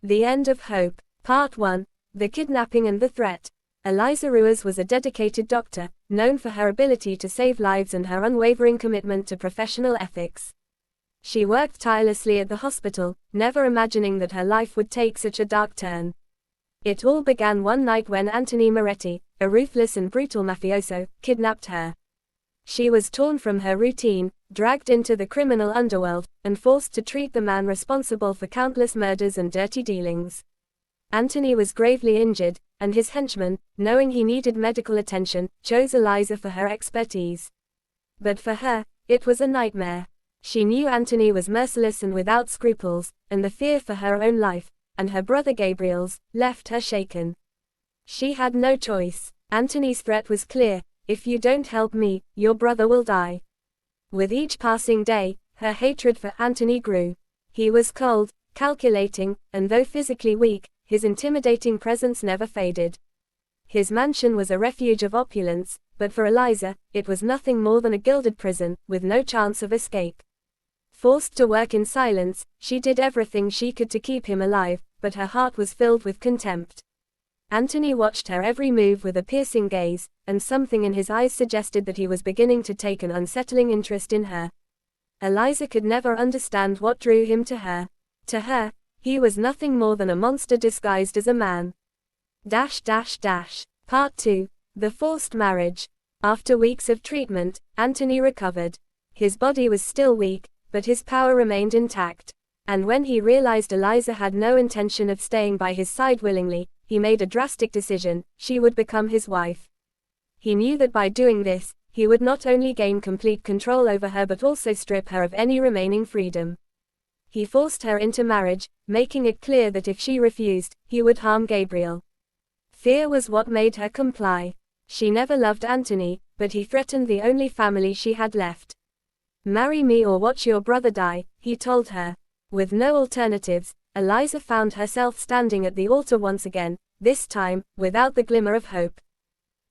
The End of Hope. Part 1. The Kidnapping and the Threat. Elisa Ruiz was a dedicated doctor, known for her ability to save lives and her unwavering commitment to professional ethics. She worked tirelessly at the hospital, never imagining that her life would take such a dark turn. It all began one night when Anthony Moretti, a ruthless and brutal mafioso, kidnapped her. She was torn from her routine, dragged into the criminal underworld, and forced to treat the man responsible for countless murders and dirty dealings. Anthony was gravely injured, and his henchmen, knowing he needed medical attention, chose Elisa for her expertise. But for her, it was a nightmare. She knew Anthony was merciless and without scruples, and the fear for her own life, and her brother Gabriel's, left her shaken. She had no choice. Anthony's threat was clear: if you don't help me, your brother will die. With each passing day, her hatred for Anthony grew. He was cold, calculating, and though physically weak, his intimidating presence never faded. His mansion was a refuge of opulence, but for Elisa, it was nothing more than a gilded prison, with no chance of escape. Forced to work in silence, she did everything she could to keep him alive, but her heart was filled with contempt. Anthony watched her every move with a piercing gaze, and something in his eyes suggested that he was beginning to take an unsettling interest in her. Elisa could never understand what drew him to her. To her, he was nothing more than a monster disguised as a man. Part 2. The Forced Marriage. After weeks of treatment, Anthony recovered. His body was still weak, but his power remained intact. And when he realized Elisa had no intention of staying by his side willingly, he made a drastic decision: she would become his wife. He knew that by doing this, he would not only gain complete control over her but also strip her of any remaining freedom. He forced her into marriage, making it clear that if she refused, he would harm Gabriel. Fear was what made her comply. She never loved Anthony, but he threatened the only family she had left. "Marry me or watch your brother die," he told her. With no alternatives, Elisa found herself standing at the altar once again, this time, without the glimmer of hope.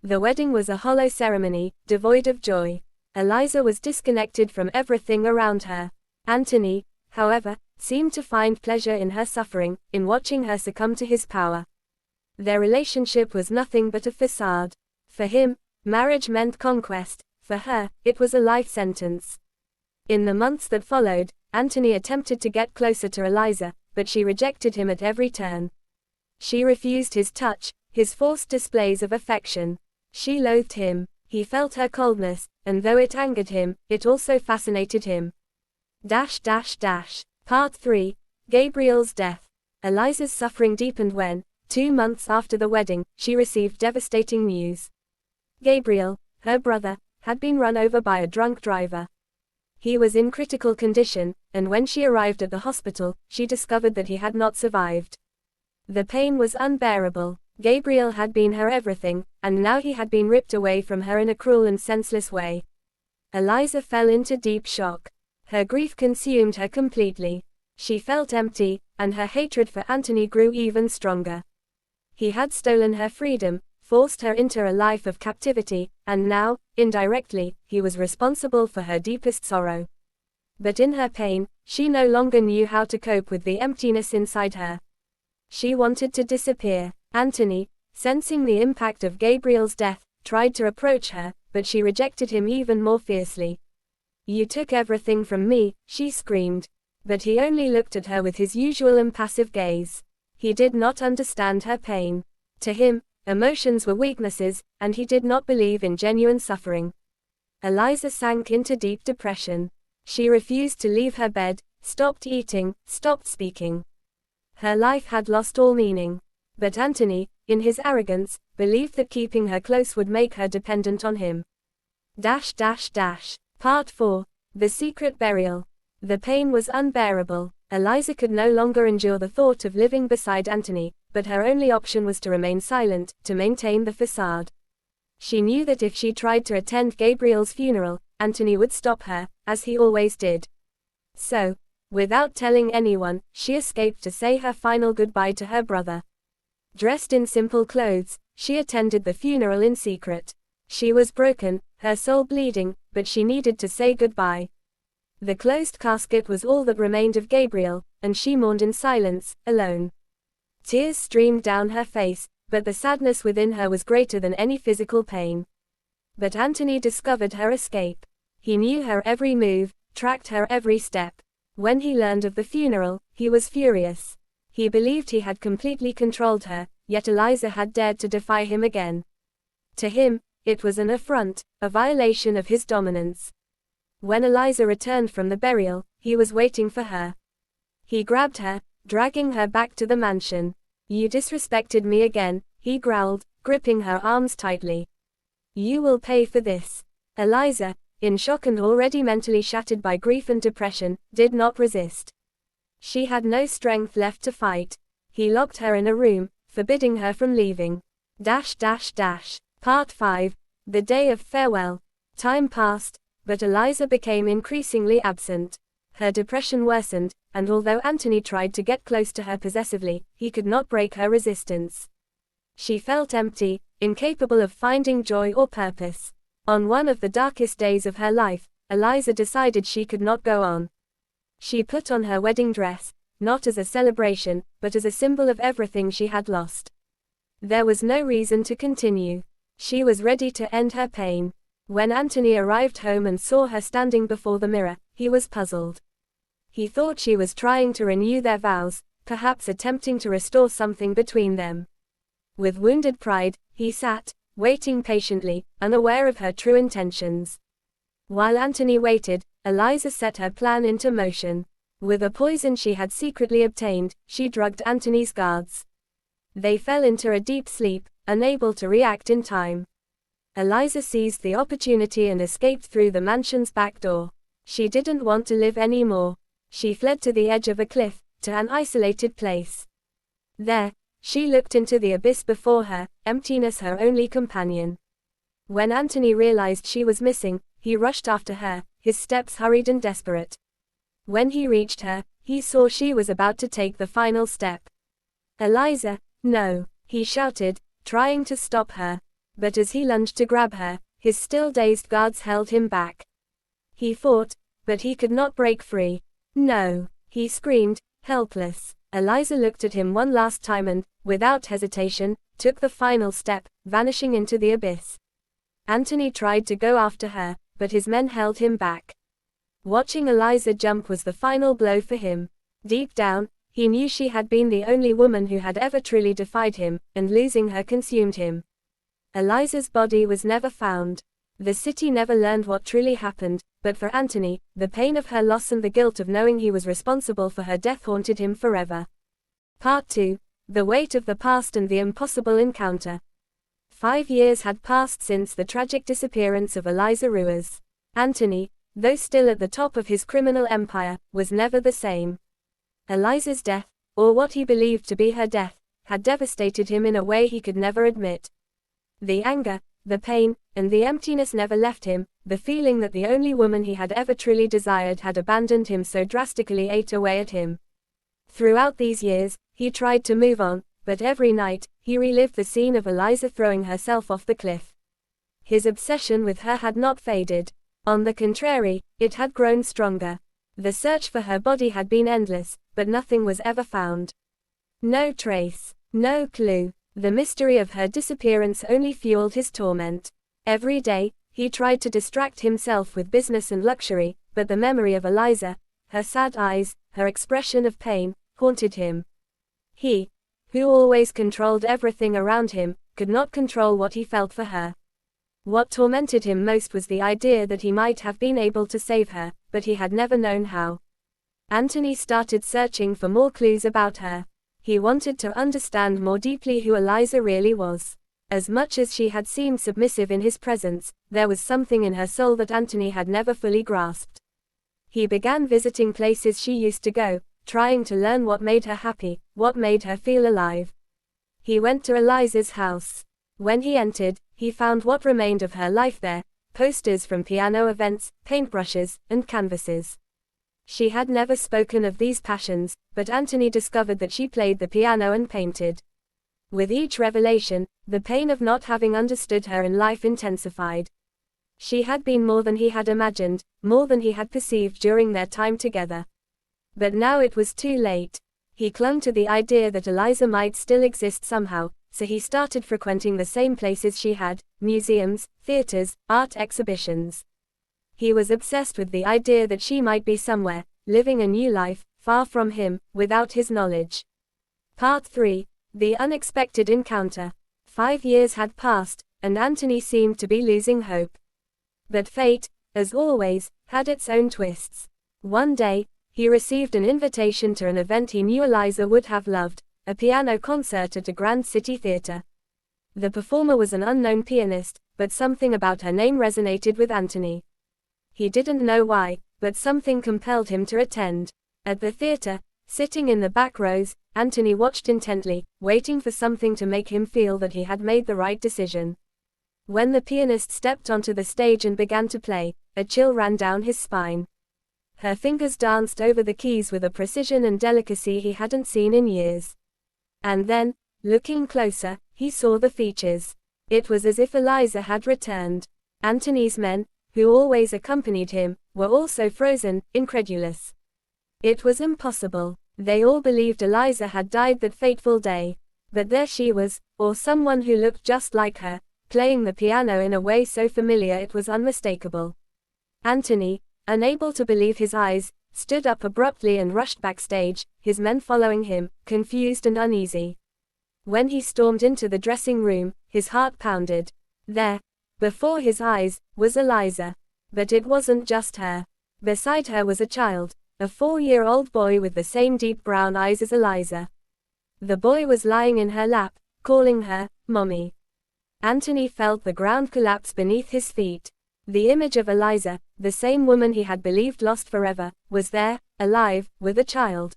The wedding was a hollow ceremony, devoid of joy. Elisa was disconnected from everything around her. Anthony, however, seemed to find pleasure in her suffering, in watching her succumb to his power. Their relationship was nothing but a facade. For him, marriage meant conquest; for her, it was a life sentence. In the months that followed, Anthony attempted to get closer to Elisa, but she rejected him at every turn. She refused his touch, his forced displays of affection. She loathed him. He felt her coldness, and though it angered him, it also fascinated him. Part 3. Gabriel's Death. Elisa's suffering deepened when, 2 months after the wedding, she received devastating news. Gabriel, her brother, had been run over by a drunk driver. He was in critical condition, and when she arrived at the hospital, she discovered that he had not survived. The pain was unbearable. Gabriel had been her everything, and now he had been ripped away from her in a cruel and senseless way. Elisa fell into deep shock. Her grief consumed her completely. She felt empty, and her hatred for Anthony grew even stronger. He had stolen her freedom, forced her into a life of captivity, and now, indirectly, he was responsible for her deepest sorrow. But in her pain, she no longer knew how to cope with the emptiness inside her. She wanted to disappear. Anthony, sensing the impact of Gabriel's death, tried to approach her, but she rejected him even more fiercely. "You took everything from me," she screamed. But he only looked at her with his usual impassive gaze. He did not understand her pain. To him, emotions were weaknesses, and he did not believe in genuine suffering. Elisa sank into deep depression. She refused to leave her bed, stopped eating, stopped speaking. Her life had lost all meaning. But Anthony, in his arrogance, believed that keeping her close would make her dependent on him. Part 4. The Secret Burial. The pain was unbearable. Elisa could no longer endure the thought of living beside Anthony, but her only option was to remain silent, to maintain the facade. She knew that if she tried to attend Gabriel's funeral, Anthony would stop her, as he always did. So, without telling anyone, she escaped to say her final goodbye to her brother. Dressed in simple clothes, she attended the funeral in secret. She was broken, her soul bleeding, but she needed to say goodbye. The closed casket was all that remained of Gabriel, and she mourned in silence, alone. Tears streamed down her face, but the sadness within her was greater than any physical pain. But Anthony discovered her escape. He knew her every move, tracked her every step. When he learned of the funeral, he was furious. He believed he had completely controlled her, yet Elisa had dared to defy him again. To him, it was an affront, a violation of his dominance. When Elisa returned from the burial, he was waiting for her. He grabbed her, dragging her back to the mansion. "You disrespected me again," he growled, gripping her arms tightly. "You will pay for this." Elisa, in shock and already mentally shattered by grief and depression, did not resist. She had no strength left to fight. He locked her in a room, forbidding her from leaving. Part 5. The Day of Farewell. Time passed, but Elisa became increasingly absent. Her depression worsened, and although Anthony tried to get close to her possessively, he could not break her resistance. She felt empty, incapable of finding joy or purpose. On one of the darkest days of her life, Elisa decided she could not go on. She put on her wedding dress, not as a celebration, but as a symbol of everything she had lost. There was no reason to continue. She was ready to end her pain. When Anthony arrived home and saw her standing before the mirror, he was puzzled. He thought she was trying to renew their vows, perhaps attempting to restore something between them. With wounded pride, he sat, waiting patiently, unaware of her true intentions. While Anthony waited, Elisa set her plan into motion. With a poison she had secretly obtained, she drugged Anthony's guards. They fell into a deep sleep, unable to react in time. Elisa seized the opportunity and escaped through the mansion's back door. She didn't want to live anymore. She fled to the edge of a cliff, to an isolated place. There, she looked into the abyss before her, emptiness her only companion. When Anthony realized she was missing, he rushed after her, his steps hurried and desperate. When he reached her, he saw she was about to take the final step. "Elisa, no," he shouted, trying to stop her. But as he lunged to grab her, his still dazed guards held him back. He fought, but he could not break free. "No," he screamed, helpless. Elisa looked at him one last time and, without hesitation, took the final step, vanishing into the abyss. Anthony tried to go after her, but his men held him back. Watching Elisa jump was the final blow for him. Deep down, he knew she had been the only woman who had ever truly defied him, and losing her consumed him. Elisa's body was never found. The city never learned what truly happened, but for Anthony, the pain of her loss and the guilt of knowing he was responsible for her death haunted him forever. Part 2. The Weight of the Past and the Impossible Encounter. 5 years had passed since the tragic disappearance of Elisa Ruiz. Anthony, though still at the top of his criminal empire, was never the same. Elisa's death, or what he believed to be her death, had devastated him in a way he could never admit. The anger, the pain, and the emptiness never left him. The feeling that the only woman he had ever truly desired had abandoned him so drastically ate away at him. Throughout these years, he tried to move on, but every night, he relived the scene of Elisa throwing herself off the cliff. His obsession with her had not faded. On the contrary, it had grown stronger. The search for her body had been endless, but nothing was ever found. No trace, no clue. The mystery of her disappearance only fueled his torment. Every day, he tried to distract himself with business and luxury, but the memory of Elisa, her sad eyes, her expression of pain, haunted him. He, who always controlled everything around him, could not control what he felt for her. What tormented him most was the idea that he might have been able to save her, but he had never known how. Anthony started searching for more clues about her. He wanted to understand more deeply who Elisa really was. As much as she had seemed submissive in his presence, there was something in her soul that Anthony had never fully grasped. He began visiting places she used to go, trying to learn what made her happy, what made her feel alive. He went to Elisa's house. When he entered, he found what remained of her life there: posters from piano events, paintbrushes, and canvases. She had never spoken of these passions, but Anthony discovered that she played the piano and painted. With each revelation, the pain of not having understood her in life intensified. She had been more than he had imagined, more than he had perceived during their time together. But now it was too late. He clung to the idea that Elisa might still exist somehow, so he started frequenting the same places she had: museums, theaters, art exhibitions. He was obsessed with the idea that she might be somewhere, living a new life, far from him, without his knowledge. Part 3. The Unexpected Encounter. 5 years had passed, and Anthony seemed to be losing hope. But fate, as always, had its own twists. One day, he received an invitation to an event he knew Elisa would have loved: a piano concert at a Grand City theater. The performer was an unknown pianist, but something about her name resonated with Anthony. He didn't know why, but something compelled him to attend. At the theater, sitting in the back rows, Anthony watched intently, waiting for something to make him feel that he had made the right decision. When the pianist stepped onto the stage and began to play, a chill ran down his spine. Her fingers danced over the keys with a precision and delicacy he hadn't seen in years. And then, looking closer, he saw the features. It was as if Elisa had returned. Anthony's men, who always accompanied him, were also frozen, incredulous. It was impossible. They all believed Elisa had died that fateful day. But there she was, or someone who looked just like her, playing the piano in a way so familiar it was unmistakable. Anthony, unable to believe his eyes, stood up abruptly and rushed backstage, his men following him, confused and uneasy. When he stormed into the dressing room, his heart pounded. There, before his eyes, was Elisa. But it wasn't just her. Beside her was a child, a 4-year-old boy with the same deep brown eyes as Elisa. The boy was lying in her lap, calling her, Mommy. Anthony felt the ground collapse beneath his feet. The image of Elisa, the same woman he had believed lost forever, was there, alive, with a child.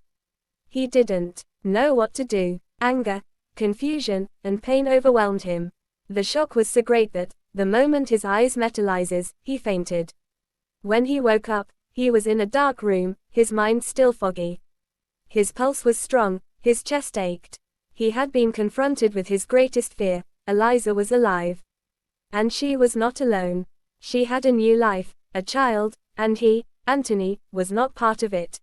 He didn't know what to do. Anger, confusion, and pain overwhelmed him. The shock was so great that, the moment his eyes met Elisa's, he fainted. When he woke up, he was in a dark room, his mind still foggy. His pulse was strong, his chest ached. He had been confronted with his greatest fear: Elisa was alive. And she was not alone. She had a new life, a child, and he, Anthony, was not part of it.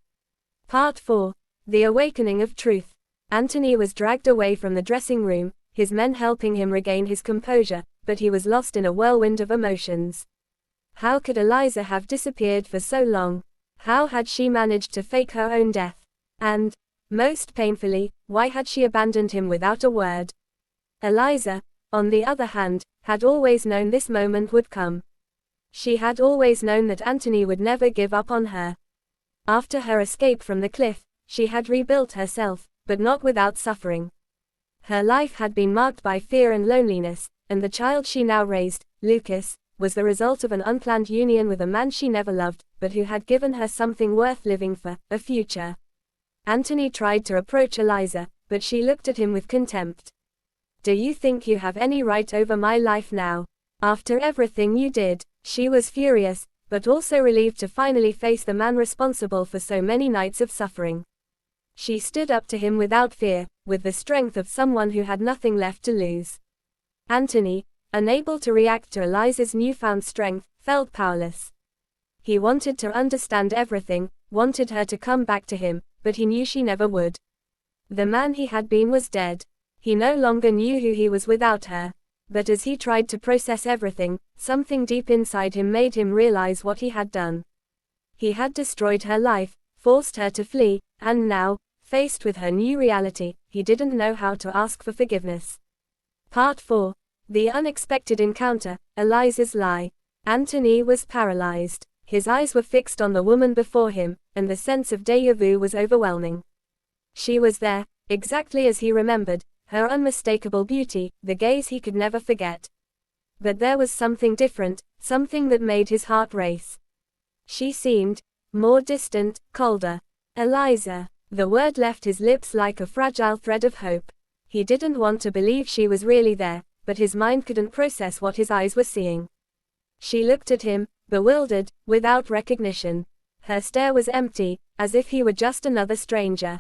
Part 4. The Awakening of Truth. Anthony was dragged away from the dressing room, his men helping him regain his composure, but he was lost in a whirlwind of emotions. How could Elisa have disappeared for so long? How had she managed to fake her own death? And, most painfully, why had she abandoned him without a word? Elisa, on the other hand, had always known this moment would come. She had always known that Anthony would never give up on her. After her escape from the cliff, she had rebuilt herself, but not without suffering. Her life had been marked by fear and loneliness, and the child she now raised, Lucas, was the result of an unplanned union with a man she never loved, but who had given her something worth living for: a future. Anthony tried to approach Elisa, but she looked at him with contempt. "Do you think you have any right over my life now? After everything you did?" She was furious, but also relieved to finally face the man responsible for so many nights of suffering. She stood up to him without fear, with the strength of someone who had nothing left to lose. Anthony, unable to react to Elisa's newfound strength, felt powerless. He wanted to understand everything, wanted her to come back to him, but he knew she never would. The man he had been was dead. He no longer knew who he was without her. But as he tried to process everything, something deep inside him made him realize what he had done. He had destroyed her life, forced her to flee, and now, faced with her new reality, he didn't know how to ask for forgiveness. Part 4. The Unexpected Encounter, Elisa's Lie. Anthony was paralyzed. His eyes were fixed on the woman before him, and the sense of déjà vu was overwhelming. She was there, exactly as he remembered, her unmistakable beauty, the gaze he could never forget. But there was something different, something that made his heart race. She seemed more distant, colder. Elisa. The word left his lips like a fragile thread of hope. He didn't want to believe she was really there, but his mind couldn't process what his eyes were seeing. She looked at him, bewildered, without recognition. Her stare was empty, as if he were just another stranger.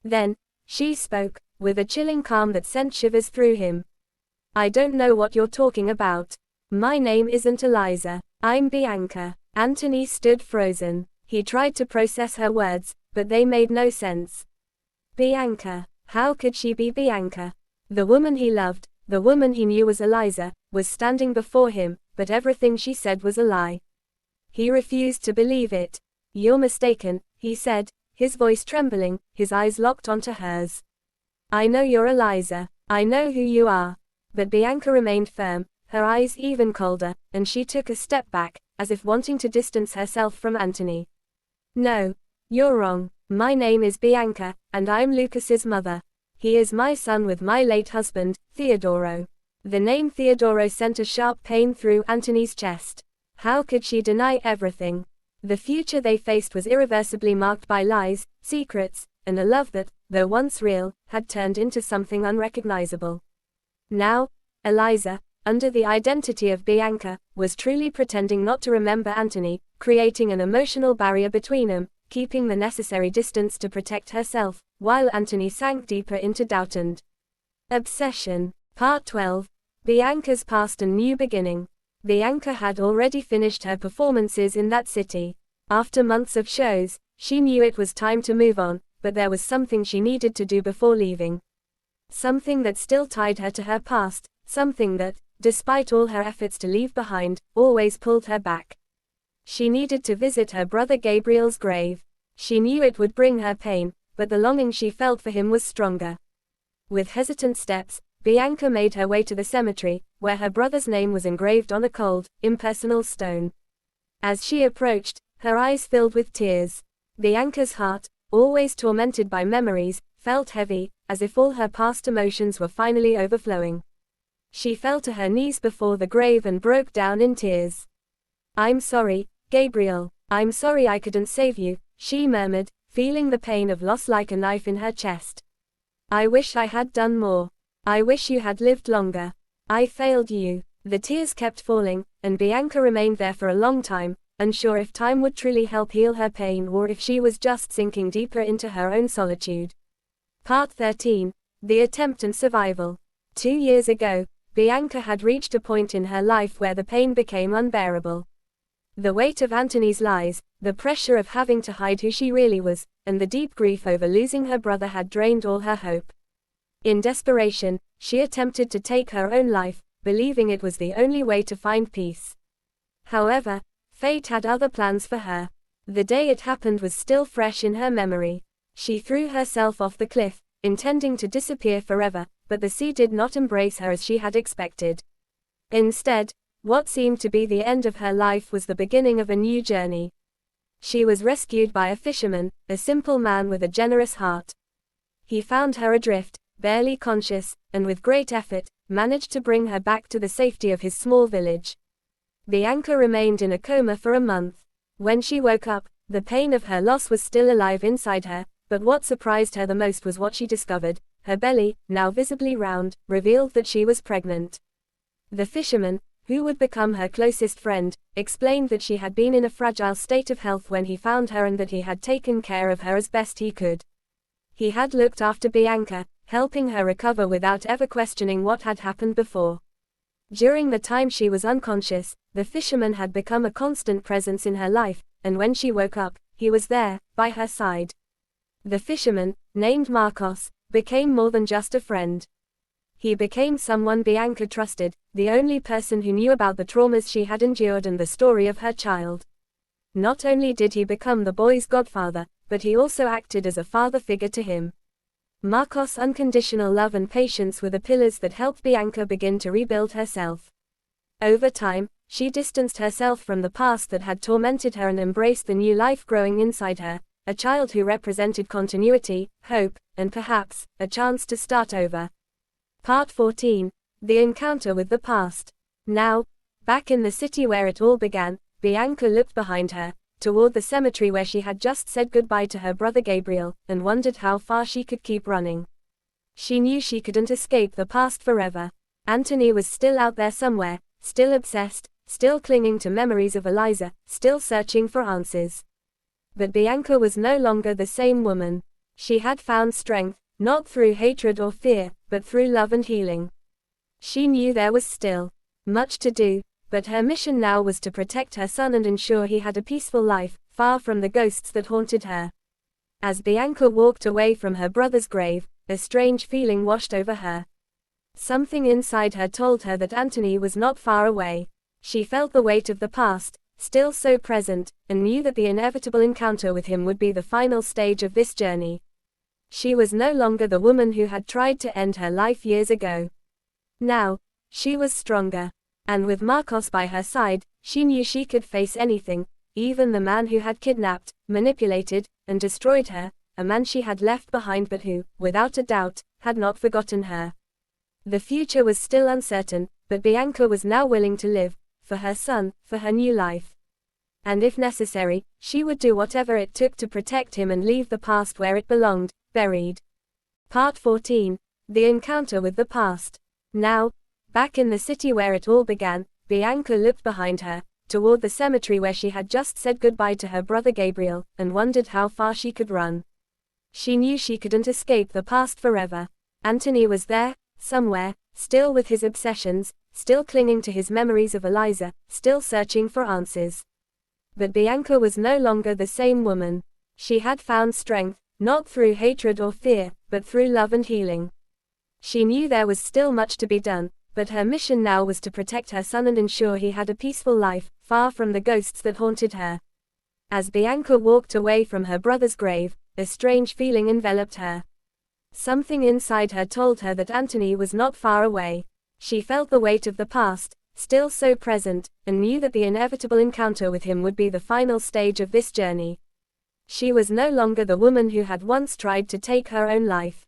Then, she spoke, with a chilling calm that sent shivers through him. "I don't know what you're talking about. My name isn't Elisa. I'm Bianca." Anthony stood frozen. He tried to process her words, but they made no sense. Bianca. How could she be Bianca? The woman he loved, the woman he knew was Elisa, was standing before him, but everything she said was a lie. He refused to believe it. "You're mistaken," he said, his voice trembling, his eyes locked onto hers. "I know you're Elisa. I know who you are." But Bianca remained firm, her eyes even colder, and she took a step back, as if wanting to distance herself from Anthony. "No. You're wrong. My name is Bianca, and I'm Lucas's mother. He is my son with my late husband, Theodoro." The name Theodoro sent a sharp pain through Anthony's chest. How could she deny everything? The future they faced was irreversibly marked by lies, secrets, and a love that, though once real, had turned into something unrecognizable. Now, Elisa, under the identity of Bianca, was truly pretending not to remember Anthony, creating an emotional barrier between them, keeping the necessary distance to protect herself, while Anthony sank deeper into doubt and obsession. Part 12. Bianca's Past and New Beginning. Bianca had already finished her performances in that city. After months of shows, she knew it was time to move on, but there was something she needed to do before leaving. Something that still tied her to her past, something that, despite all her efforts to leave behind, always pulled her back. She needed to visit her brother Gabriel's grave. She knew it would bring her pain, but the longing she felt for him was stronger. With hesitant steps, Bianca made her way to the cemetery, where her brother's name was engraved on a cold, impersonal stone. As she approached, her eyes filled with tears. Bianca's heart, always tormented by memories, felt heavy, as if all her past emotions were finally overflowing. She fell to her knees before the grave and broke down in tears. "I'm sorry, Gabriel. I'm sorry I couldn't save you," she murmured, feeling the pain of loss like a knife in her chest. "I wish I had done more. I wish you had lived longer. I failed you." The tears kept falling, and Bianca remained there for a long time, unsure if time would truly help heal her pain or if she was just sinking deeper into her own solitude. Part 13. The Attempt and Survival. 2 years ago, Bianca had reached a point in her life where the pain became unbearable. The weight of Anthony's lies, the pressure of having to hide who she really was, and the deep grief over losing her brother had drained all her hope. In desperation, she attempted to take her own life, believing it was the only way to find peace. However, fate had other plans for her. The day it happened was still fresh in her memory. She threw herself off the cliff, intending to disappear forever, but the sea did not embrace her as she had expected. Instead, what seemed to be the end of her life was the beginning of a new journey. She was rescued by a fisherman, a simple man with a generous heart. He found her adrift, barely conscious, and with great effort, managed to bring her back to the safety of his small village. Bianca remained in a coma for a month. When she woke up, the pain of her loss was still alive inside her, but what surprised her the most was what she discovered. Her belly, now visibly round, revealed that she was pregnant. The fisherman, who would become her closest friend, explained that she had been in a fragile state of health when he found her and that he had taken care of her as best he could. He had looked after Bianca, helping her recover without ever questioning what had happened before. During the time she was unconscious, the fisherman had become a constant presence in her life, and when she woke up, he was there, by her side. The fisherman, named Marcos, became more than just a friend. He became someone Bianca trusted, the only person who knew about the traumas she had endured and the story of her child. Not only did he become the boy's godfather, but he also acted as a father figure to him. Marcos' unconditional love and patience were the pillars that helped Bianca begin to rebuild herself. Over time, she distanced herself from the past that had tormented her and embraced the new life growing inside her, a child who represented continuity, hope, and perhaps, a chance to start over. Part 14. The Encounter with the Past. Now, back in the city where it all began, Bianca looked behind her, toward the cemetery where she had just said goodbye to her brother Gabriel, and wondered how far she could keep running. She knew she couldn't escape the past forever. Anthony was still out there somewhere, still obsessed, still clinging to memories of Elisa, still searching for answers. But Bianca was no longer the same woman. She had found strength, not through hatred or fear, but through love and healing. She knew there was still much to do, but her mission now was to protect her son and ensure he had a peaceful life, far from the ghosts that haunted her. As Bianca walked away from her brother's grave, a strange feeling washed over her. Something inside her told her that Anthony was not far away. She felt the weight of the past, still so present, and knew that the inevitable encounter with him would be the final stage of this journey. She was no longer the woman who had tried to end her life years ago. Now, she was stronger. And with Marcos by her side, she knew she could face anything, even the man who had kidnapped, manipulated, and destroyed her, a man she had left behind but who, without a doubt, had not forgotten her. The future was still uncertain, but Bianca was now willing to live, for her son, for her new life. And if necessary, she would do whatever it took to protect him and leave the past where it belonged, buried. Part 14. The Encounter with the Past. Now, back in the city where it all began, Bianca looked behind her, toward the cemetery where she had just said goodbye to her brother Gabriel, and wondered how far she could run. She knew she couldn't escape the past forever. Anthony was there, somewhere, still with his obsessions, still clinging to his memories of Elisa, still searching for answers. But Bianca was no longer the same woman. She had found strength, not through hatred or fear, but through love and healing. She knew there was still much to be done, but her mission now was to protect her son and ensure he had a peaceful life, far from the ghosts that haunted her. As Bianca walked away from her brother's grave, a strange feeling enveloped her. Something inside her told her that Anthony was not far away. She felt the weight of the past, still so present, and knew that the inevitable encounter with him would be the final stage of this journey. She was no longer the woman who had once tried to take her own life.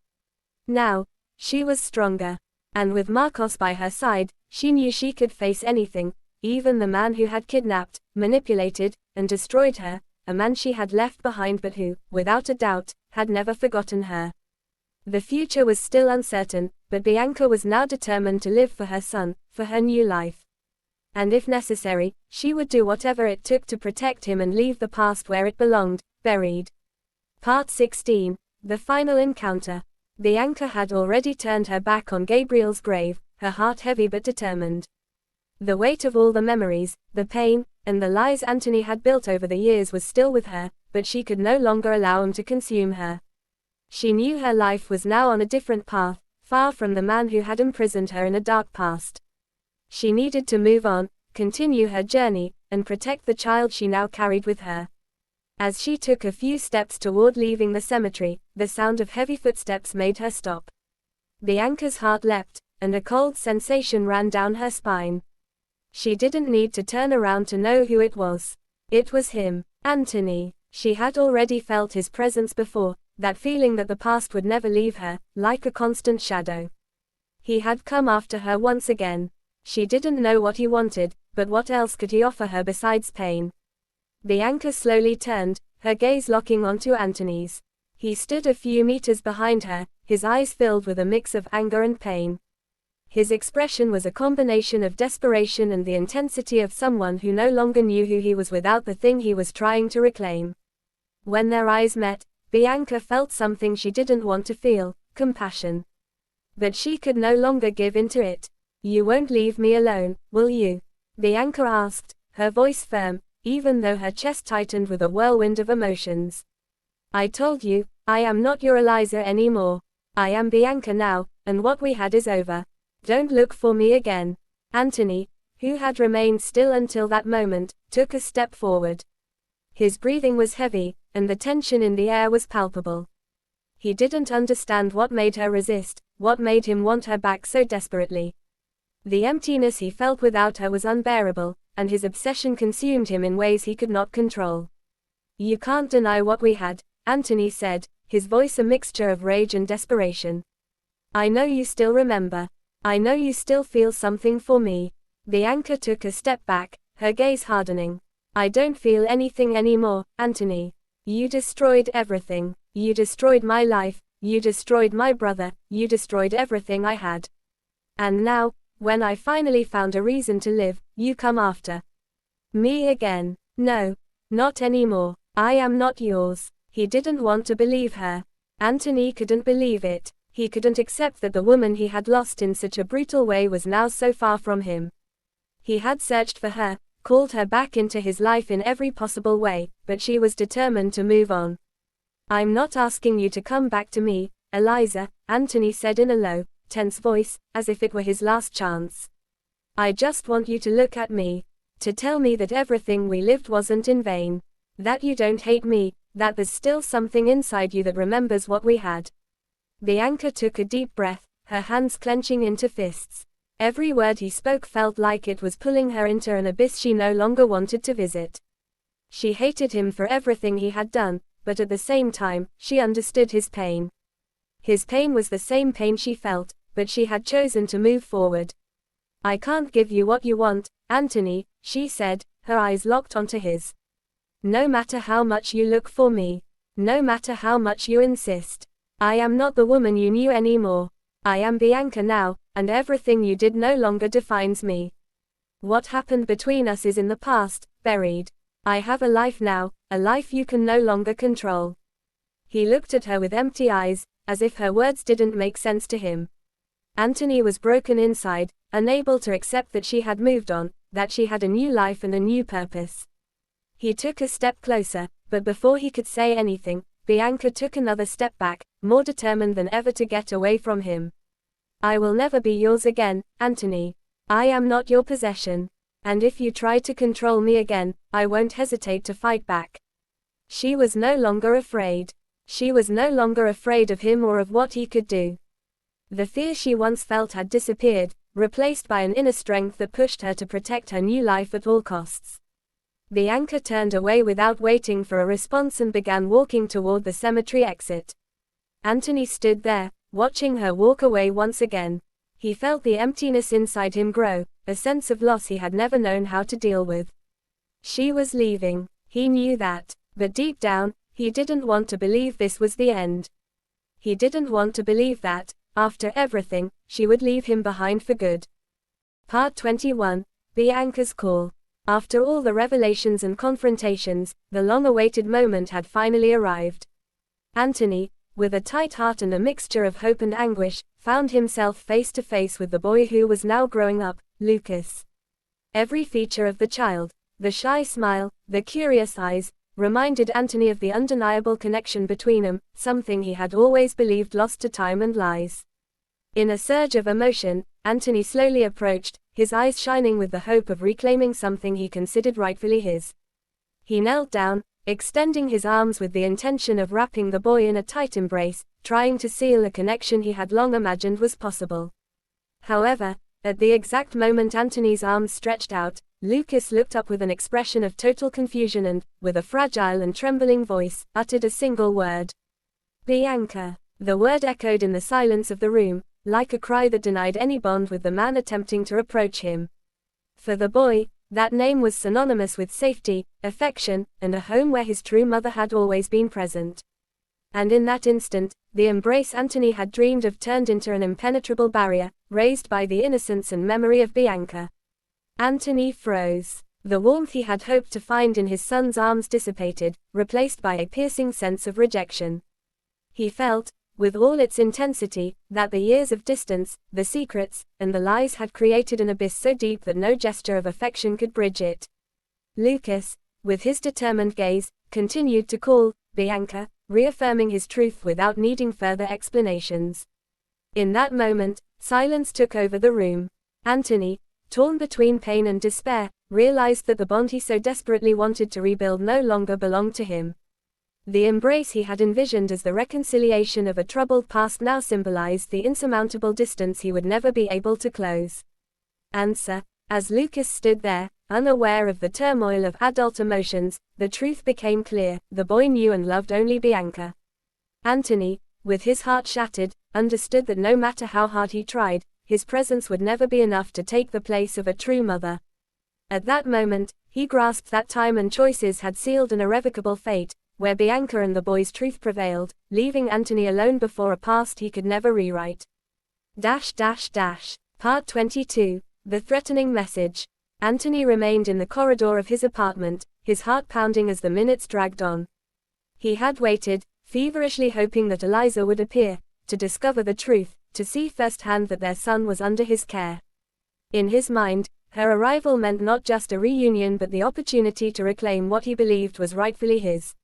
Now, she was stronger. And with Marcos by her side, she knew she could face anything, even the man who had kidnapped, manipulated, and destroyed her, a man she had left behind but who, without a doubt, had never forgotten her. The future was still uncertain, but Bianca was now determined to live for her son, for her new life. And if necessary, she would do whatever it took to protect him and leave the past where it belonged, buried. Part 16. The Final Encounter. Bianca had already turned her back on Gabriel's grave, her heart heavy but determined. The weight of all the memories, the pain, and the lies Anthony had built over the years was still with her, but she could no longer allow him to consume her. She knew her life was now on a different path, far from the man who had imprisoned her in a dark past. She needed to move on, continue her journey, and protect the child she now carried with her. As she took a few steps toward leaving the cemetery, the sound of heavy footsteps made her stop. Bianca's heart leapt, and a cold sensation ran down her spine. She didn't need to turn around to know who it was. It was him, Anthony. She had already felt his presence before, that feeling that the past would never leave her, like a constant shadow. He had come after her once again. She didn't know what he wanted, but what else could he offer her besides pain? Bianca slowly turned, her gaze locking onto Anthony's. He stood a few meters behind her, his eyes filled with a mix of anger and pain. His expression was a combination of desperation and the intensity of someone who no longer knew who he was without the thing he was trying to reclaim. When their eyes met, Bianca felt something she didn't want to feel, compassion. But she could no longer give in to it. "You won't leave me alone, will you?" Bianca asked, her voice firm, even though her chest tightened with a whirlwind of emotions. "I told you, I am not your Elisa anymore. I am Bianca now, and what we had is over. Don't look for me again." Anthony, who had remained still until that moment, took a step forward. His breathing was heavy, and the tension in the air was palpable. He didn't understand what made her resist, what made him want her back so desperately. The emptiness he felt without her was unbearable, and his obsession consumed him in ways he could not control. "You can't deny what we had," Anthony said, his voice a mixture of rage and desperation. "I know you still remember. I know you still feel something for me." Bianca took a step back, her gaze hardening. "I don't feel anything anymore, Anthony. You destroyed everything. You destroyed my life, you destroyed my brother, you destroyed everything I had. And now, when I finally found a reason to live, you come after me again. No, not anymore. I am not yours." He didn't want to believe her. Anthony couldn't believe it. He couldn't accept that the woman he had lost in such a brutal way was now so far from him. He had searched for her, called her back into his life in every possible way, but she was determined to move on. I'm not asking you to come back to me, Elisa, Anthony said in a low, tense voice, as if it were his last chance. I just want you to look at me. To tell me that everything we lived wasn't in vain. That you don't hate me, that there's still something inside you that remembers what we had. Bianca took a deep breath, her hands clenching into fists. Every word he spoke felt like it was pulling her into an abyss she no longer wanted to visit. She hated him for everything he had done, but at the same time, she understood his pain. His pain was the same pain she felt, but she had chosen to move forward. I can't give you what you want, Anthony, she said, her eyes locked onto his. No matter how much you look for me. No matter how much you insist. I am not the woman you knew anymore. I am Bianca now, and everything you did no longer defines me. What happened between us is in the past, buried. I have a life now, a life you can no longer control. He looked at her with empty eyes, as if her words didn't make sense to him. Anthony was broken inside, unable to accept that she had moved on, that she had a new life and a new purpose. He took a step closer, but before he could say anything, Bianca took another step back, more determined than ever to get away from him. I will never be yours again, Anthony. I am not your possession. And if you try to control me again, I won't hesitate to fight back. She was no longer afraid. She was no longer afraid of him or of what he could do. The fear she once felt had disappeared, replaced by an inner strength that pushed her to protect her new life at all costs. Bianca turned away without waiting for a response and began walking toward the cemetery exit. Anthony stood there, watching her walk away once again. He felt the emptiness inside him grow, a sense of loss he had never known how to deal with. She was leaving. He knew that, but deep down, he didn't want to believe this was the end. He didn't want to believe that, after everything, she would leave him behind for good. Part 21, Bianca's Call. After all the revelations and confrontations, the long-awaited moment had finally arrived. Anthony, with a tight heart and a mixture of hope and anguish, found himself face to face with the boy who was now growing up, Lucas. Every feature of the child, the shy smile, the curious eyes, reminded Anthony of the undeniable connection between them, something he had always believed lost to time and lies. In a surge of emotion, Anthony slowly approached, his eyes shining with the hope of reclaiming something he considered rightfully his. He knelt down, extending his arms with the intention of wrapping the boy in a tight embrace, trying to seal a connection he had long imagined was possible. However, at the exact moment Anthony's arms stretched out, Lucas looked up with an expression of total confusion and, with a fragile and trembling voice, uttered a single word. Bianca. The word echoed in the silence of the room, like a cry that denied any bond with the man attempting to approach him. For the boy, that name was synonymous with safety, affection, and a home where his true mother had always been present. And in that instant, the embrace Anthony had dreamed of turned into an impenetrable barrier, raised by the innocence and memory of Bianca. Anthony froze. The warmth he had hoped to find in his son's arms dissipated, replaced by a piercing sense of rejection. He felt, with all its intensity, that the years of distance, the secrets, and the lies had created an abyss so deep that no gesture of affection could bridge it. Lucas, with his determined gaze, continued to call, Bianca, reaffirming his truth without needing further explanations. In that moment, silence took over the room. Anthony, torn between pain and despair, realized that the bond he so desperately wanted to rebuild no longer belonged to him. The embrace he had envisioned as the reconciliation of a troubled past now symbolized the insurmountable distance he would never be able to close. As Lucas stood there, unaware of the turmoil of adult emotions, the truth became clear: the boy knew and loved only Bianca. Anthony, with his heart shattered, understood that no matter how hard he tried, his presence would never be enough to take the place of a true mother. At that moment, he grasped that time and choices had sealed an irrevocable fate, where Bianca and the boy's truth prevailed, leaving Anthony alone before a past he could never rewrite. Part 22, The Threatening Message. Anthony remained in the corridor of his apartment, his heart pounding as the minutes dragged on. He had waited, feverishly hoping that Elisa would appear, to discover the truth, to see firsthand that their son was under his care. In his mind, her arrival meant not just a reunion but the opportunity to reclaim what he believed was rightfully his.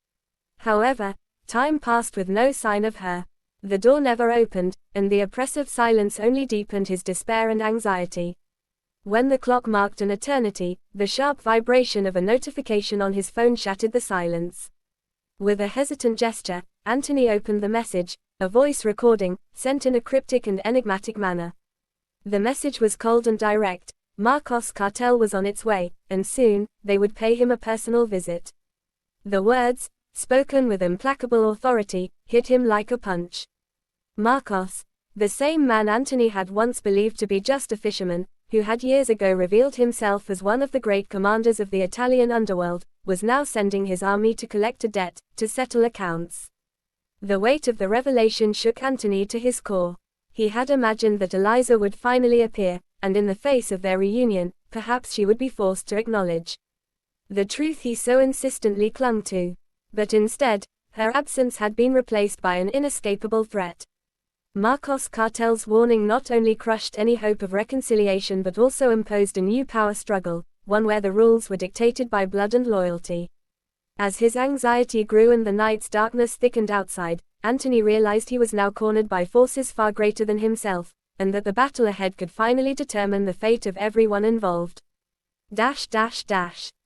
However, Time passed with no sign of her. The door never opened, and the oppressive silence only deepened his despair and anxiety. When the clock marked an eternity, the sharp vibration of a notification on his phone shattered the silence. With a hesitant gesture, Anthony opened the message, a voice recording, sent in a cryptic and enigmatic manner. The message was cold and direct. Marcos' cartel was on its way, and soon, they would pay him a personal visit. The words, spoken with implacable authority, hit him like a punch. Marcos, the same man Anthony had once believed to be just a fisherman, who had years ago revealed himself as one of the great commanders of the Italian underworld, was now sending his army to collect a debt, to settle accounts. The weight of the revelation shook Anthony to his core. He had imagined that Elisa would finally appear, and in the face of their reunion, perhaps she would be forced to acknowledge the truth he so insistently clung to. But instead, her absence had been replaced by an inescapable threat. Marcos' cartel's warning not only crushed any hope of reconciliation but also imposed a new power struggle, one where the rules were dictated by blood and loyalty. As his anxiety grew and the night's darkness thickened outside, Anthony realized he was now cornered by forces far greater than himself, and that the battle ahead could finally determine the fate of everyone involved.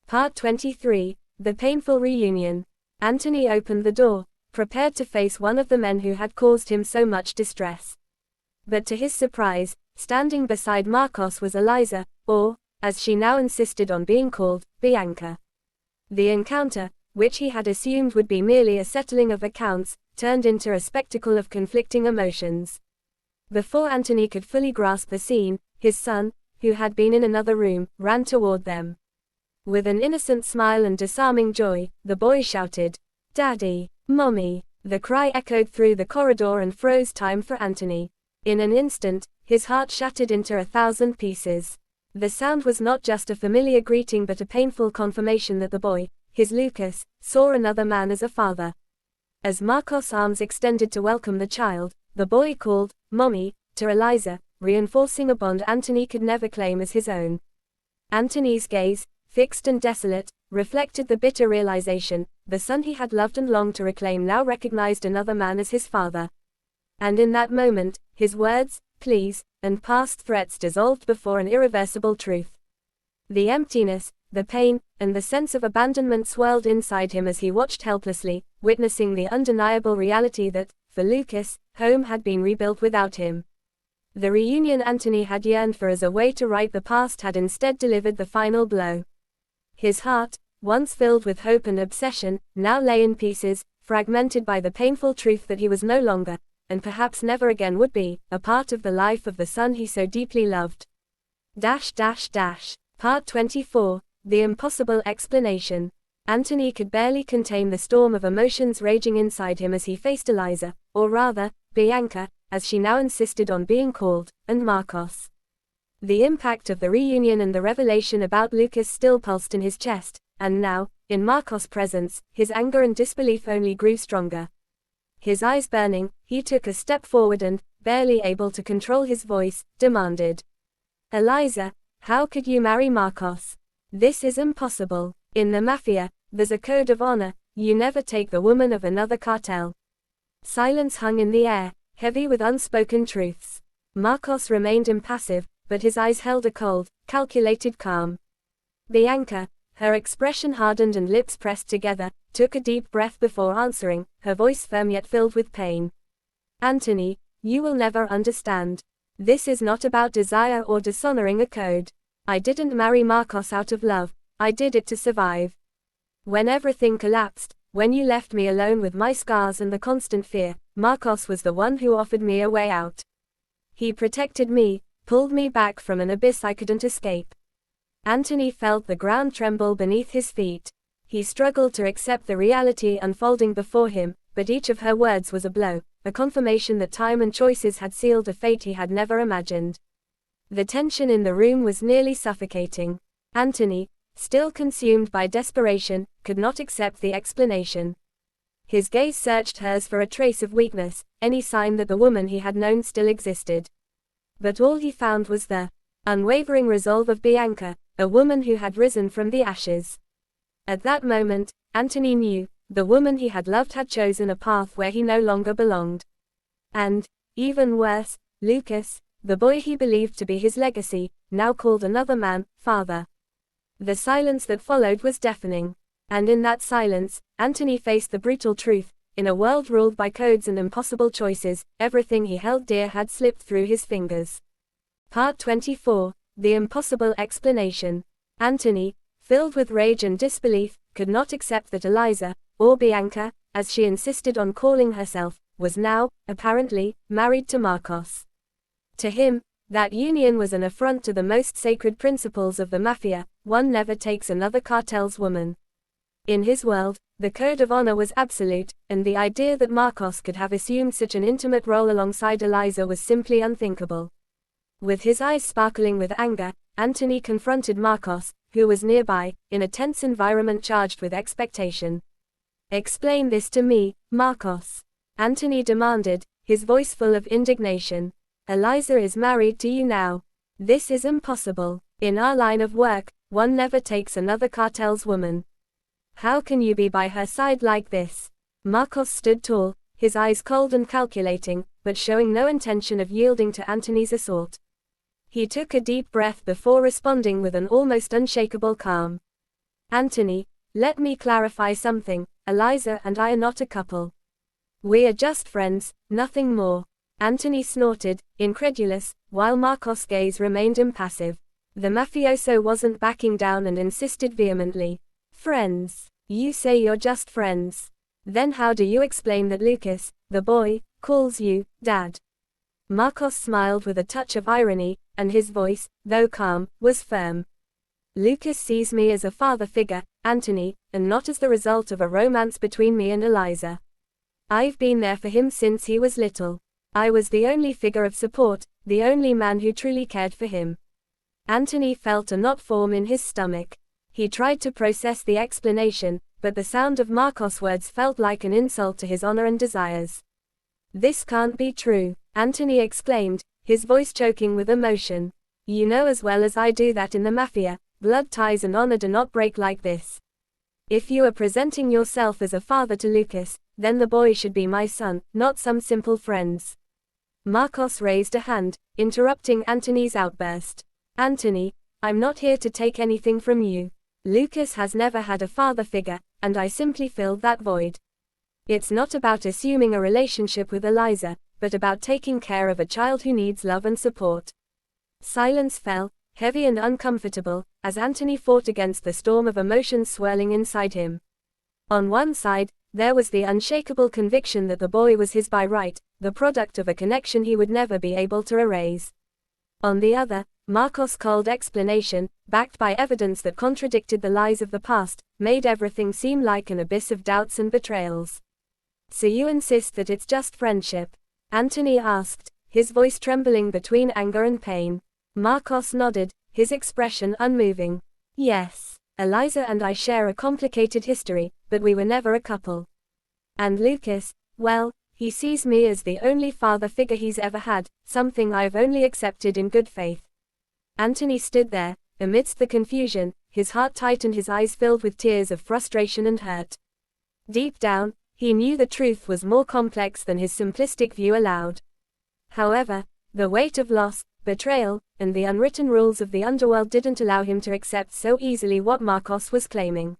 Part 23, The Painful Reunion. Anthony opened the door, prepared to face one of the men who had caused him so much distress. But to his surprise, standing beside Marcos was Elisa, or, as she now insisted on being called, Bianca. The encounter, which he had assumed would be merely a settling of accounts, turned into a spectacle of conflicting emotions. Before Anthony could fully grasp the scene, his son, who had been in another room, ran toward them. With an innocent smile and disarming joy, the boy shouted, "Daddy, Mommy!" The cry echoed through the corridor and froze time for Anthony. In an instant, his heart shattered into 1,000 pieces. The sound was not just a familiar greeting but a painful confirmation that the boy, his Lucas, saw another man as a father. As Marcos' arms extended to welcome the child, the boy called, "Mommy," to Elisa, reinforcing a bond Anthony could never claim as his own. Anthony's gaze, fixed and desolate, reflected the bitter realization, the son he had loved and longed to reclaim now recognized another man as his father. And in that moment, his words, pleas, and past threats dissolved before an irreversible truth. The emptiness, the pain, and the sense of abandonment swirled inside him as he watched helplessly, witnessing the undeniable reality that, for Lucas, home had been rebuilt without him. The reunion Anthony had yearned for as a way to right the past had instead delivered the final blow. His heart, once filled with hope and obsession, now lay in pieces, fragmented by the painful truth that he was no longer, and perhaps never again would be, a part of the life of the son he so deeply loved. Part 24, The Impossible Explanation. Anthony could barely contain the storm of emotions raging inside him as he faced Elisa, or rather, Bianca, as she now insisted on being called, and Marcos. The impact of the reunion and the revelation about Lucas still pulsed in his chest, and now, in Marcos' presence, his anger and disbelief only grew stronger. His eyes burning, he took a step forward and, barely able to control his voice, demanded, "Elisa, how could you marry Marcos? This is impossible. In the Mafia, there's a code of honor, you never take the woman of another cartel." Silence hung in the air, heavy with unspoken truths. Marcos remained impassive, but his eyes held a cold, calculated calm. Bianca, her expression hardened and lips pressed together, took a deep breath before answering, her voice firm yet filled with pain. "Anthony, you will never understand. This is not about desire or dishonoring a code. I didn't marry Marcos out of love, I did it to survive. When everything collapsed, when you left me alone with my scars and the constant fear, Marcos was the one who offered me a way out. He protected me, pulled me back from an abyss I couldn't escape." Anthony felt the ground tremble beneath his feet. He struggled to accept the reality unfolding before him, but each of her words was a blow, a confirmation that time and choices had sealed a fate he had never imagined. The tension in the room was nearly suffocating. Anthony, still consumed by desperation, could not accept the explanation. His gaze searched hers for a trace of weakness, any sign that the woman he had known still existed. But all he found was the unwavering resolve of Bianca, a woman who had risen from the ashes. At that moment, Anthony knew, The woman he had loved had chosen a path where he no longer belonged. And, even worse, Lucas, the boy he believed to be his legacy, now called another man father. The silence that followed was deafening. And in that silence, Anthony faced the brutal truth. In a world ruled by codes and impossible choices, everything he held dear had slipped through his fingers. Part 24. The Impossible Explanation. Anthony, filled with rage and disbelief, could not accept that Elisa, or Bianca, as she insisted on calling herself, was now, apparently, married to Marcos. To him, that union was an affront to the most sacred principles of the mafia. One never takes another cartel's woman. In his world, the code of honor was absolute, and the idea that Marcos could have assumed such an intimate role alongside Elisa was simply unthinkable. With his eyes sparkling with anger, Anthony confronted Marcos, who was nearby, in a tense environment charged with expectation. "Explain this to me, Marcos," Anthony demanded, his voice full of indignation. "Elisa is married to you now. This is impossible. In our line of work, one never takes another cartel's woman. How can you be by her side like this?" Marcos stood tall, his eyes cold and calculating, but showing no intention of yielding to Anthony's assault. He took a deep breath before responding with an almost unshakable calm. "Anthony, let me clarify something. Elisa and I are not a couple. We are just friends, nothing more." Anthony snorted, incredulous, while Marcos' gaze remained impassive. The mafioso wasn't backing down and insisted vehemently. "Friends? You say you're just friends. Then how do you explain that Lucas, the boy, calls you Dad?" Marcos smiled with a touch of irony, and his voice, though calm, was firm. "Lucas sees me as a father figure, Anthony, and not as the result of a romance between me and Elisa. I've been there for him since he was little. I was the only figure of support, the only man who truly cared for him." Anthony felt a knot form in his stomach. He tried to process the explanation, but the sound of Marcos' words felt like an insult to his honor and desires. "This can't be true," Anthony exclaimed, his voice choking with emotion. "You know as well as I do that in the mafia, blood ties and honor do not break like this. If you are presenting yourself as a father to Lucas, then the boy should be my son, not some simple friend's." Marcos raised a hand, interrupting Anthony's outburst. "Anthony, I'm not here to take anything from you. Lucas has never had a father figure, and I simply filled that void. It's not about assuming a relationship with Elisa, but about taking care of a child who needs love and support." Silence fell, heavy and uncomfortable, as Anthony fought against the storm of emotions swirling inside him. On one side, there was the unshakable conviction that the boy was his by right, the product of a connection he would never be able to erase. On the other, Marcos' cold explanation, backed by evidence that contradicted the lies of the past, made everything seem like an abyss of doubts and betrayals. "So you insist that it's just friendship?" Anthony asked, his voice trembling between anger and pain. Marcos nodded, his expression unmoving. "Yes, Elisa and I share a complicated history, but we were never a couple. And Lucas, well, he sees me as the only father figure he's ever had, something I've only accepted in good faith." Anthony stood there, amidst the confusion, his heart tight and his eyes filled with tears of frustration and hurt. Deep down, he knew the truth was more complex than his simplistic view allowed. However, the weight of loss, betrayal, and the unwritten rules of the underworld didn't allow him to accept so easily what Marcos was claiming.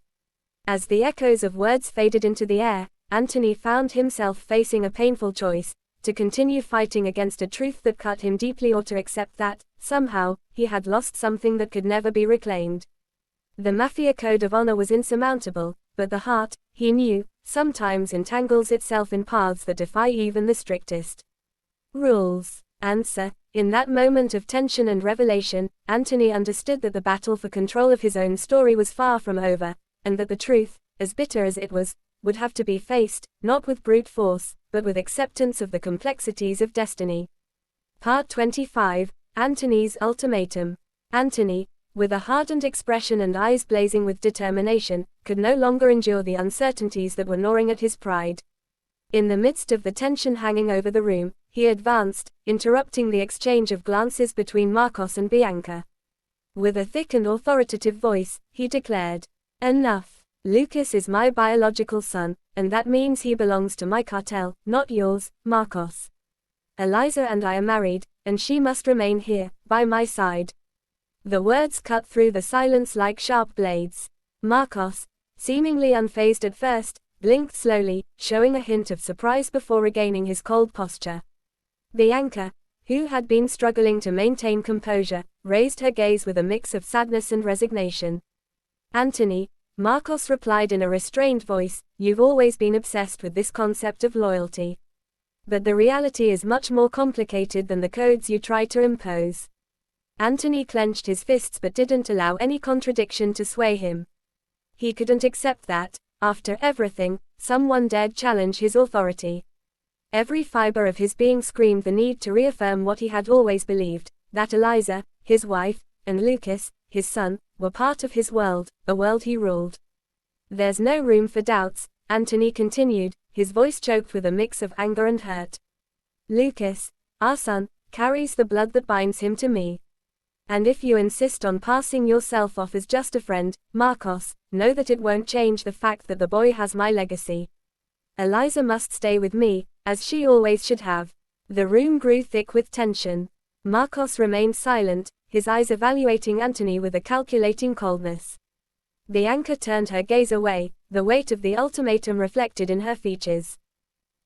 As the echoes of words faded into the air, Anthony found himself facing a painful choice: to continue fighting against a truth that cut him deeply, or to accept that, somehow, he had lost something that could never be reclaimed. The mafia code of honor was insurmountable, but the heart, he knew, sometimes entangles itself in paths that defy even the strictest rules. Answer. In that moment of tension and revelation, Anthony understood that the battle for control of his own story was far from over, and that the truth, as bitter as it was, would have to be faced, not with brute force, but with acceptance of the complexities of destiny. Part 25. Anthony's Ultimatum. Anthony, with a hardened expression and eyes blazing with determination, could no longer endure the uncertainties that were gnawing at his pride. In the midst of the tension hanging over the room, he advanced, interrupting the exchange of glances between Marcos and Bianca. With a thick and authoritative voice, he declared, "Enough. Lucas is my biological son, and that means he belongs to my cartel, not yours, Marcos. Elisa and I are married, and she must remain here, by my side." The words cut through the silence like sharp blades. Marcos, seemingly unfazed at first, blinked slowly, showing a hint of surprise before regaining his cold posture. Bianca, who had been struggling to maintain composure, raised her gaze with a mix of sadness and resignation. "Anthony," Marcos replied in a restrained voice, "you've always been obsessed with this concept of loyalty. But the reality is much more complicated than the codes you try to impose." Anthony clenched his fists but didn't allow any contradiction to sway him. He couldn't accept that, after everything, someone dared challenge his authority. Every fiber of his being screamed the need to reaffirm what he had always believed, that Elisa, his wife, and Lucas, his son, were part of his world, a world he ruled. "There's no room for doubts," Anthony continued, his voice choked with a mix of anger and hurt. "Lucas, our son, carries the blood that binds him to me. And if you insist on passing yourself off as just a friend, Marcos, know that it won't change the fact that the boy has my legacy. Elisa must stay with me, as she always should have." The room grew thick with tension. Marcos remained silent, his eyes evaluating Anthony with a calculating coldness. Bianca turned her gaze away, the weight of the ultimatum reflected in her features.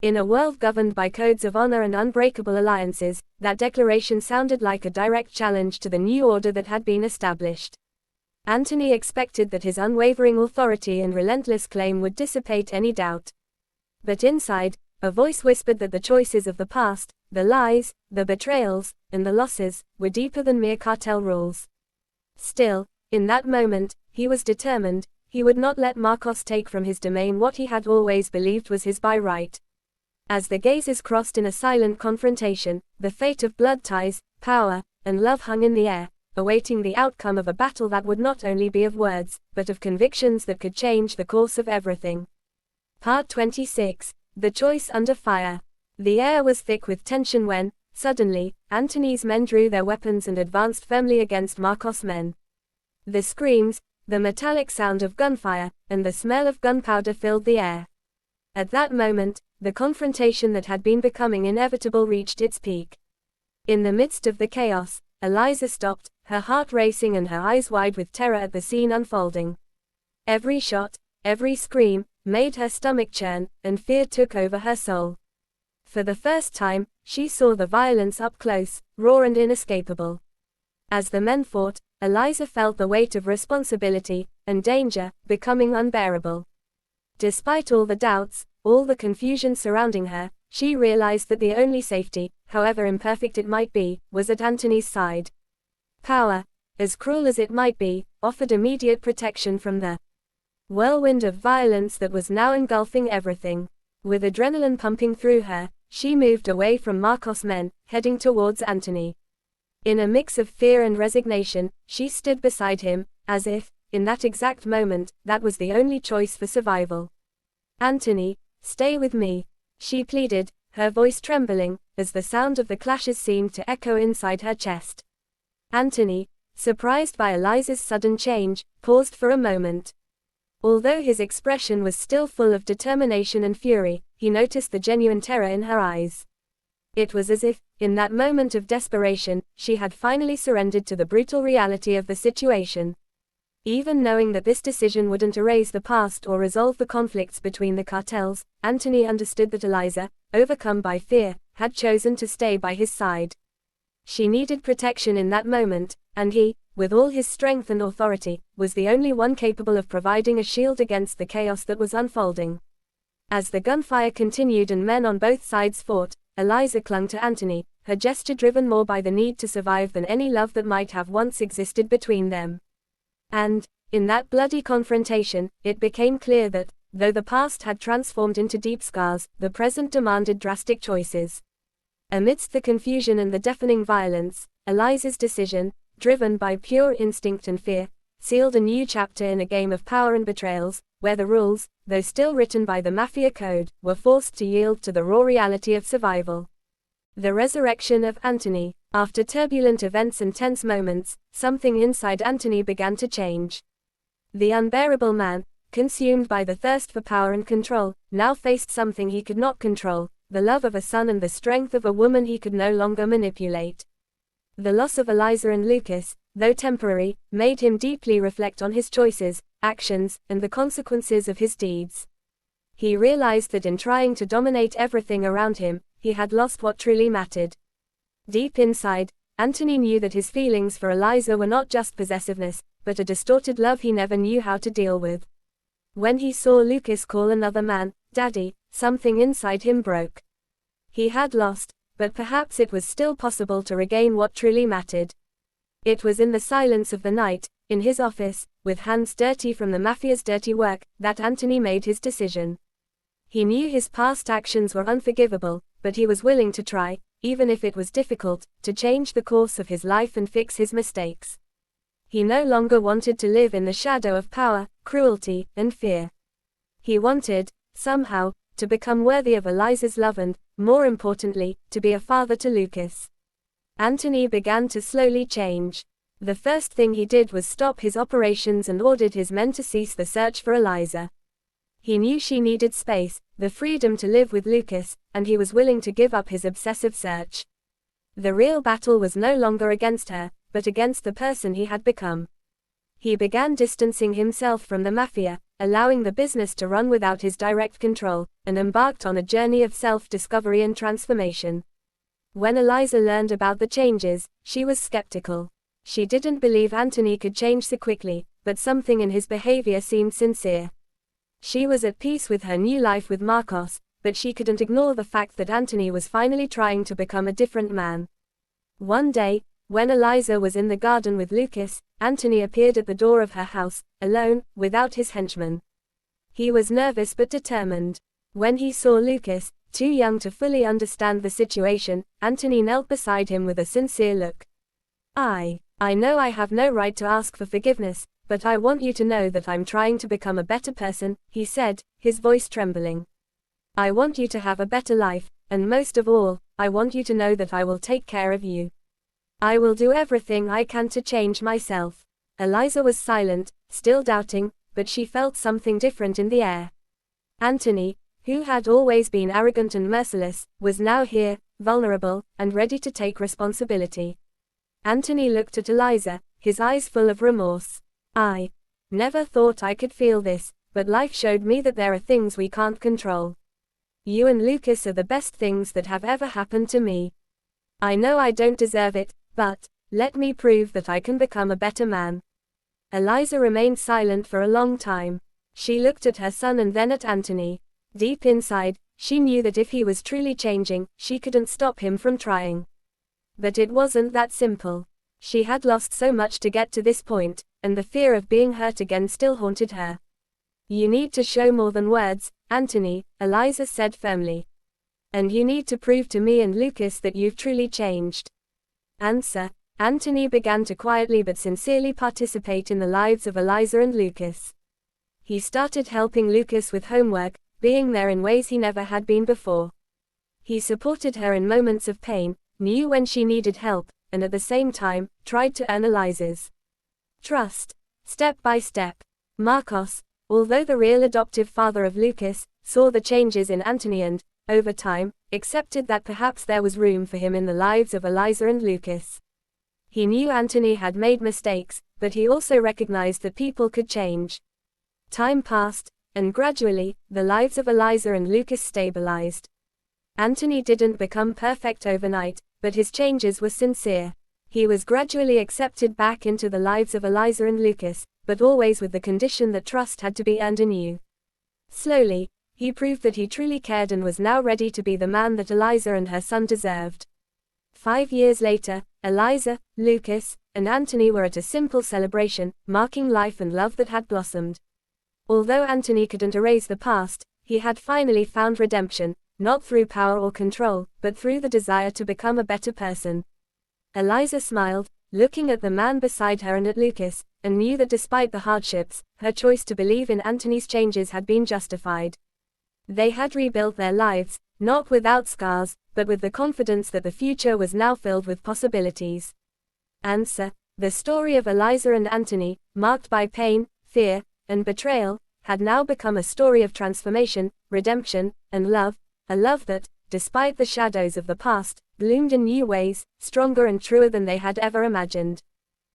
In a world governed by codes of honor and unbreakable alliances, that declaration sounded like a direct challenge to the new order that had been established. Anthony expected that his unwavering authority and relentless claim would dissipate any doubt. But inside, a voice whispered that the choices of the past, the lies, the betrayals, and the losses, were deeper than mere cartel rules. Still, in that moment, he was determined. He would not let Marcos take from his domain what he had always believed was his by right. As the gazes crossed in a silent confrontation, the fate of blood ties, power, and love hung in the air, awaiting the outcome of a battle that would not only be of words, but of convictions that could change the course of everything. Part 26. The Choice Under Fire. The air was thick with tension when, suddenly, Anthony's men drew their weapons and advanced firmly against Marcos' men. The screams, the metallic sound of gunfire, and the smell of gunpowder filled the air. At that moment, the confrontation that had been becoming inevitable reached its peak. In the midst of the chaos, Elisa stopped, her heart racing and her eyes wide with terror at the scene unfolding. Every shot, every scream, made her stomach churn, and fear took over her soul. For the first time, she saw the violence up close, raw and inescapable. As the men fought, Elisa felt the weight of responsibility and danger becoming unbearable. Despite all the doubts, all the confusion surrounding her, she realized that the only safety, however imperfect it might be, was at Anthony's side. Power, as cruel as it might be, offered immediate protection from the whirlwind of violence that was now engulfing everything. With adrenaline pumping through her, she moved away from Marcos' men, heading towards Anthony. In a mix of fear and resignation, she stood beside him, as if, in that exact moment, that was the only choice for survival. "Anthony, stay with me," she pleaded, her voice trembling, as the sound of the clashes seemed to echo inside her chest. Anthony, surprised by Elisa's sudden change, paused for a moment. Although his expression was still full of determination and fury, he noticed the genuine terror in her eyes. It was as if, in that moment of desperation, she had finally surrendered to the brutal reality of the situation. Even knowing that this decision wouldn't erase the past or resolve the conflicts between the cartels, Anthony understood that Elisa, overcome by fear, had chosen to stay by his side. She needed protection in that moment, and he, with all his strength and authority, was the only one capable of providing a shield against the chaos that was unfolding. As the gunfire continued and men on both sides fought, Elisa clung to Anthony, her gesture driven more by the need to survive than any love that might have once existed between them. And, in that bloody confrontation, it became clear that, though the past had transformed into deep scars, the present demanded drastic choices. Amidst the confusion and the deafening violence, Elisa's decision, driven by pure instinct and fear, sealed a new chapter in a game of power and betrayals, where the rules, though still written by the Mafia Code, were forced to yield to the raw reality of survival. The resurrection of Anthony. After turbulent events and tense moments, something inside Anthony began to change. The unbearable man, consumed by the thirst for power and control, now faced something he could not control, the love of a son and the strength of a woman he could no longer manipulate. The loss of Elisa and Lucas, though temporary, made him deeply reflect on his choices, actions, and the consequences of his deeds. He realized that in trying to dominate everything around him, he had lost what truly mattered. Deep inside, Anthony knew that his feelings for Elisa were not just possessiveness, but a distorted love he never knew how to deal with. When he saw Lucas call another man Daddy, something inside him broke. He had lost, but perhaps it was still possible to regain what truly mattered. It was in the silence of the night, in his office, with hands dirty from the mafia's dirty work, that Anthony made his decision. He knew his past actions were unforgivable, but he was willing to try, even if it was difficult, to change the course of his life and fix his mistakes. He no longer wanted to live in the shadow of power, cruelty, and fear. He wanted, somehow, to become worthy of Elisa's love and, more importantly, to be a father to Lucas. Anthony began to slowly change. The first thing he did was stop his operations and ordered his men to cease the search for Elisa. He knew she needed space, the freedom to live with Lucas, and he was willing to give up his obsessive search. The real battle was no longer against her, but against the person he had become. He began distancing himself from the mafia, allowing the business to run without his direct control, and embarked on a journey of self-discovery and transformation. When Elisa learned about the changes, she was skeptical. She didn't believe Anthony could change so quickly, but something in his behavior seemed sincere. She was at peace with her new life with Marcos, but she couldn't ignore the fact that Anthony was finally trying to become a different man. One day, when Elisa was in the garden with Lucas, Anthony appeared at the door of her house, alone, without his henchman. He was nervous but determined. When he saw Lucas, too young to fully understand the situation, Anthony knelt beside him with a sincere look. I know I have no right to ask for forgiveness, but I want you to know that I'm trying to become a better person, he said, his voice trembling. I want you to have a better life, and most of all, I want you to know that I will take care of you. I will do everything I can to change myself. Elisa was silent, still doubting, but she felt something different in the air. Anthony, who had always been arrogant and merciless, was now here, vulnerable, and ready to take responsibility. Anthony looked at Elisa, his eyes full of remorse. I never thought I could feel this, but life showed me that there are things we can't control. You and Lucas are the best things that have ever happened to me. I know I don't deserve it, but let me prove that I can become a better man. Elisa remained silent for a long time. She looked at her son and then at Anthony. Deep inside, she knew that if he was truly changing, she couldn't stop him from trying. But it wasn't that simple. She had lost so much to get to this point, and the fear of being hurt again still haunted her. You need to show more than words, Anthony, Elisa said firmly. And you need to prove to me and Lucas that you've truly changed. Answer. Anthony began to quietly but sincerely participate in the lives of Elisa and Lucas. He started helping Lucas with homework, being there in ways he never had been before. He supported her in moments of pain, knew when she needed help, and at the same time, tried to earn Elisa's trust. Step by step. Marcos, although the real adoptive father of Lucas, saw the changes in Anthony and, over time, accepted that perhaps there was room for him in the lives of Elisa and Lucas. He knew Anthony had made mistakes, but he also recognized that people could change. Time passed, and gradually, the lives of Elisa and Lucas stabilized. Anthony didn't become perfect overnight, but his changes were sincere. He was gradually accepted back into the lives of Elisa and Lucas, but always with the condition that trust had to be earned anew. Slowly, he proved that he truly cared and was now ready to be the man that Elisa and her son deserved. 5 years later, Elisa, Lucas, and Anthony were at a simple celebration, marking life and love that had blossomed. Although Anthony couldn't erase the past, he had finally found redemption, not through power or control, but through the desire to become a better person. Elisa smiled, looking at the man beside her and at Lucas, and knew that despite the hardships, her choice to believe in Anthony's changes had been justified. They had rebuilt their lives, not without scars, but with the confidence that the future was now filled with possibilities. Answer. The story of Elisa and Anthony, marked by pain, fear, and betrayal, had now become a story of transformation, redemption, and love, a love that, despite the shadows of the past, bloomed in new ways, stronger and truer than they had ever imagined.